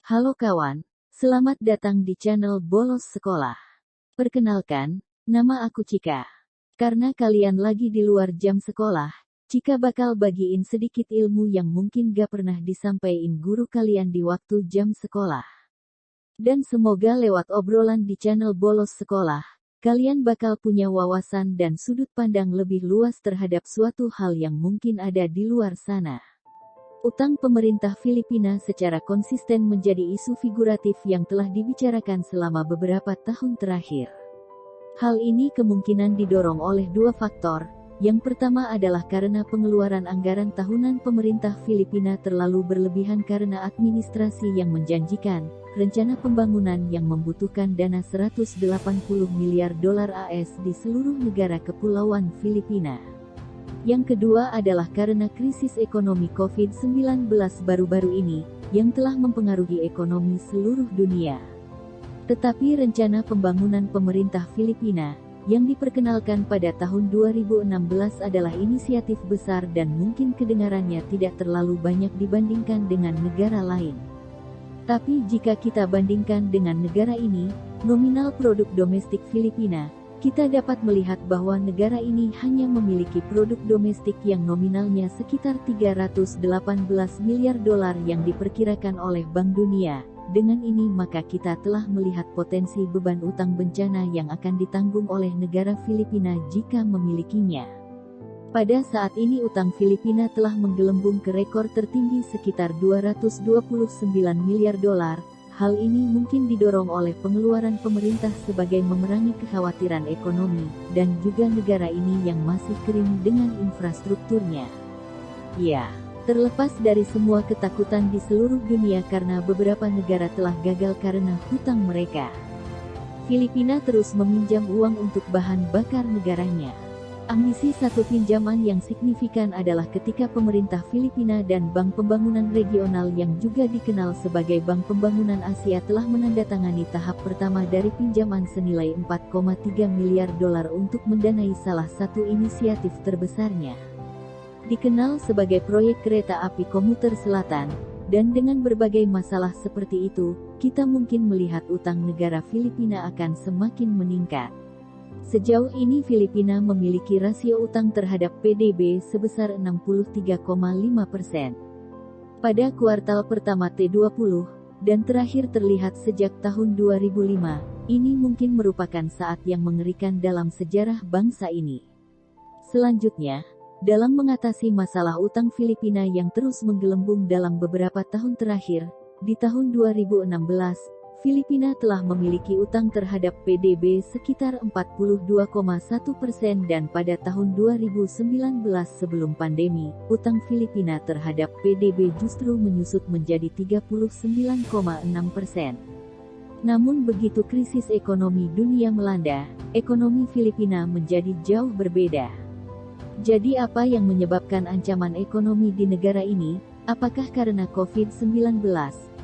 Halo kawan, selamat datang di channel Bolos Sekolah. Perkenalkan, nama aku Cika. Karena kalian lagi di luar jam sekolah, Cika bakal bagiin sedikit ilmu yang mungkin gak pernah disampaikan guru kalian di waktu jam sekolah. Dan semoga lewat obrolan di channel Bolos Sekolah, kalian bakal punya wawasan dan sudut pandang lebih luas terhadap suatu hal yang mungkin ada di luar sana. Utang pemerintah Filipina secara konsisten menjadi isu figuratif yang telah dibicarakan selama beberapa tahun terakhir. Hal ini kemungkinan didorong oleh dua faktor. Yang pertama adalah karena pengeluaran anggaran tahunan pemerintah Filipina terlalu berlebihan karena administrasi yang menjanjikan, rencana pembangunan yang membutuhkan dana 180 miliar dolar AS di seluruh negara kepulauan Filipina. Yang kedua adalah karena krisis ekonomi COVID-19 baru-baru ini, yang telah mempengaruhi ekonomi seluruh dunia. Tetapi rencana pembangunan pemerintah Filipina, yang diperkenalkan pada tahun 2016 adalah inisiatif besar dan mungkin kedengarannya tidak terlalu banyak dibandingkan dengan negara lain. Tapi jika kita bandingkan dengan negara ini, nominal produk domestik Filipina, kita dapat melihat bahwa negara ini hanya memiliki produk domestik yang nominalnya sekitar 318 miliar dolar yang diperkirakan oleh Bank Dunia. Dengan ini maka kita telah melihat potensi beban utang bencana yang akan ditanggung oleh negara Filipina jika memilikinya. Pada saat ini utang Filipina telah menggelembung ke rekor tertinggi sekitar 229 miliar dolar. Hal ini mungkin didorong oleh pengeluaran pemerintah sebagai memerangi kekhawatiran ekonomi, dan juga negara ini yang masih kering dengan infrastrukturnya. Ya, terlepas dari semua ketakutan di seluruh dunia karena beberapa negara telah gagal karena hutang mereka, Filipina terus meminjam uang untuk bahan bakar negaranya. Ambisi satu pinjaman yang signifikan adalah ketika pemerintah Filipina dan Bank Pembangunan Regional yang juga dikenal sebagai Bank Pembangunan Asia telah menandatangani tahap pertama dari pinjaman senilai 4,3 miliar dolar untuk mendanai salah satu inisiatif terbesarnya. Dikenal sebagai proyek kereta api komuter selatan, dan dengan berbagai masalah seperti itu, kita mungkin melihat utang negara Filipina akan semakin meningkat. Sejauh ini Filipina memiliki rasio utang terhadap PDB sebesar 63,5% pada kuartal pertama T20, dan terakhir terlihat sejak tahun 2005. Ini mungkin merupakan saat yang mengerikan dalam sejarah bangsa ini. Selanjutnya, dalam mengatasi masalah utang Filipina yang terus menggelembung dalam beberapa tahun terakhir, di tahun 2016, Filipina telah memiliki utang terhadap PDB sekitar 42,1% dan pada tahun 2019 sebelum pandemi, utang Filipina terhadap PDB justru menyusut menjadi 39,6%. Namun begitu krisis ekonomi dunia melanda, ekonomi Filipina menjadi jauh berbeda. Jadi apa yang menyebabkan ancaman ekonomi di negara ini? Apakah karena COVID-19?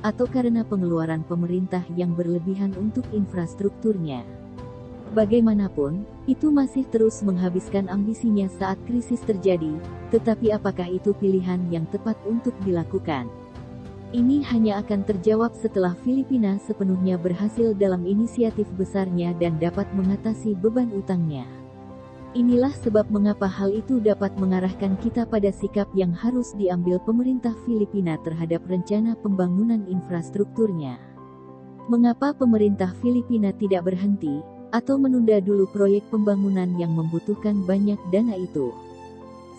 Atau karena pengeluaran pemerintah yang berlebihan untuk infrastrukturnya? Bagaimanapun, itu masih terus menghabiskan ambisinya saat krisis terjadi, tetapi apakah itu pilihan yang tepat untuk dilakukan? Ini hanya akan terjawab setelah Filipina sepenuhnya berhasil dalam inisiatif besarnya dan dapat mengatasi beban utangnya. Inilah sebab mengapa hal itu dapat mengarahkan kita pada sikap yang harus diambil pemerintah Filipina terhadap rencana pembangunan infrastrukturnya. Mengapa pemerintah Filipina tidak berhenti, atau menunda dulu proyek pembangunan yang membutuhkan banyak dana itu?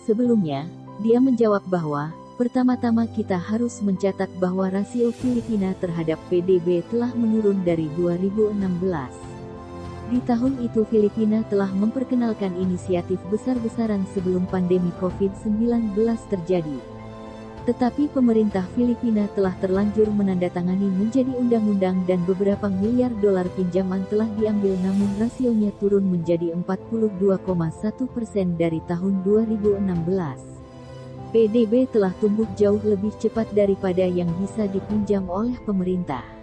Sebelumnya, dia menjawab bahwa, pertama-tama kita harus mencatat bahwa rasio Filipina terhadap PDB telah menurun dari 2016. Di tahun itu Filipina telah memperkenalkan inisiatif besar-besaran sebelum pandemi COVID-19 terjadi. Tetapi pemerintah Filipina telah terlanjur menandatangani menjadi undang-undang dan beberapa miliar dolar pinjaman telah diambil namun rasionya turun menjadi 42,1% dari tahun 2016. PDB telah tumbuh jauh lebih cepat daripada yang bisa dipinjam oleh pemerintah.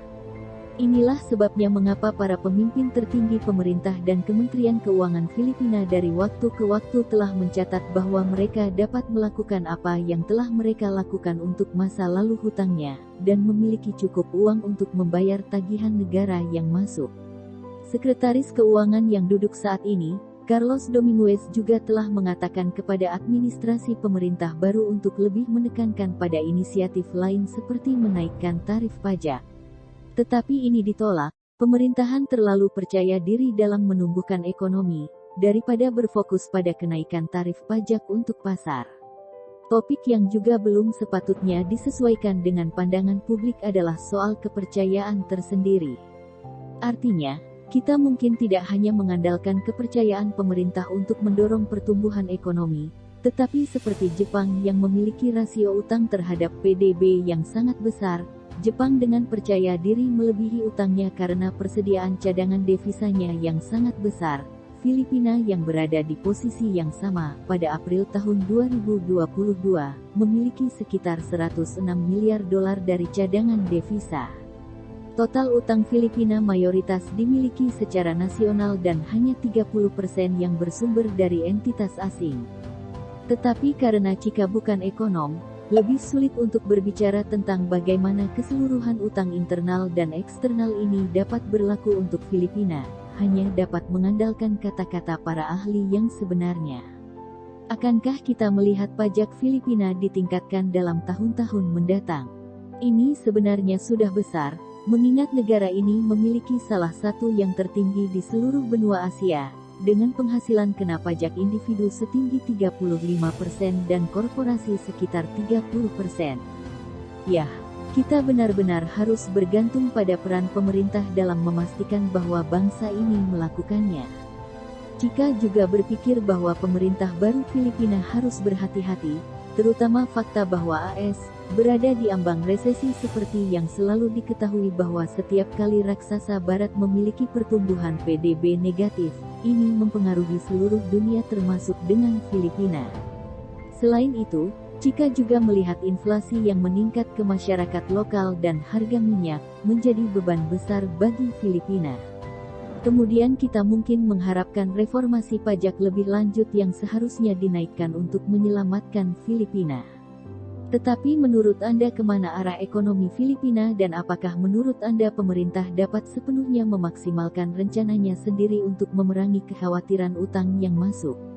Inilah sebabnya mengapa para pemimpin tertinggi pemerintah dan Kementerian Keuangan Filipina dari waktu ke waktu telah mencatat bahwa mereka dapat melakukan apa yang telah mereka lakukan untuk masa lalu hutangnya, dan memiliki cukup uang untuk membayar tagihan negara yang masuk. Sekretaris Keuangan yang duduk saat ini, Carlos Dominguez, juga telah mengatakan kepada administrasi pemerintah baru untuk lebih menekankan pada inisiatif lain seperti menaikkan tarif pajak. Tetapi ini ditolak. Pemerintahan terlalu percaya diri dalam menumbuhkan ekonomi, daripada berfokus pada kenaikan tarif pajak untuk pasar. Topik yang juga belum sepatutnya disesuaikan dengan pandangan publik adalah soal kepercayaan tersendiri. Artinya, kita mungkin tidak hanya mengandalkan kepercayaan pemerintah untuk mendorong pertumbuhan ekonomi, tetapi seperti Jepang yang memiliki rasio utang terhadap PDB yang sangat besar. Jepang dengan percaya diri melebihi utangnya karena persediaan cadangan devisanya yang sangat besar. Filipina yang berada di posisi yang sama, pada April tahun 2022, memiliki sekitar 106 miliar dolar dari cadangan devisa. Total utang Filipina mayoritas dimiliki secara nasional dan hanya 30% yang bersumber dari entitas asing. Tetapi karena Chika bukan ekonom, lebih sulit untuk berbicara tentang bagaimana keseluruhan utang internal dan eksternal ini dapat berlaku untuk Filipina, hanya dapat mengandalkan kata-kata para ahli yang sebenarnya. Akankah kita melihat pajak Filipina ditingkatkan dalam tahun-tahun mendatang? Ini sebenarnya sudah besar, mengingat negara ini memiliki salah satu yang tertinggi di seluruh benua Asia, dengan penghasilan kena pajak individu setinggi 35% dan korporasi sekitar 30%. Yah, kita benar-benar harus bergantung pada peran pemerintah dalam memastikan bahwa bangsa ini melakukannya. Chika juga berpikir bahwa pemerintah baru Filipina harus berhati-hati, terutama fakta bahwa AS berada di ambang resesi seperti yang selalu diketahui bahwa setiap kali raksasa barat memiliki pertumbuhan PDB negatif, ini mempengaruhi seluruh dunia termasuk dengan Filipina. Selain itu, Chika juga melihat inflasi yang meningkat ke masyarakat lokal dan harga minyak menjadi beban besar bagi Filipina. Kemudian kita mungkin mengharapkan reformasi pajak lebih lanjut yang seharusnya dinaikkan untuk menyelamatkan Filipina. Tetapi menurut Anda kemana arah ekonomi Filipina dan apakah menurut Anda pemerintah dapat sepenuhnya memaksimalkan rencananya sendiri untuk memerangi kekhawatiran utang yang masuk?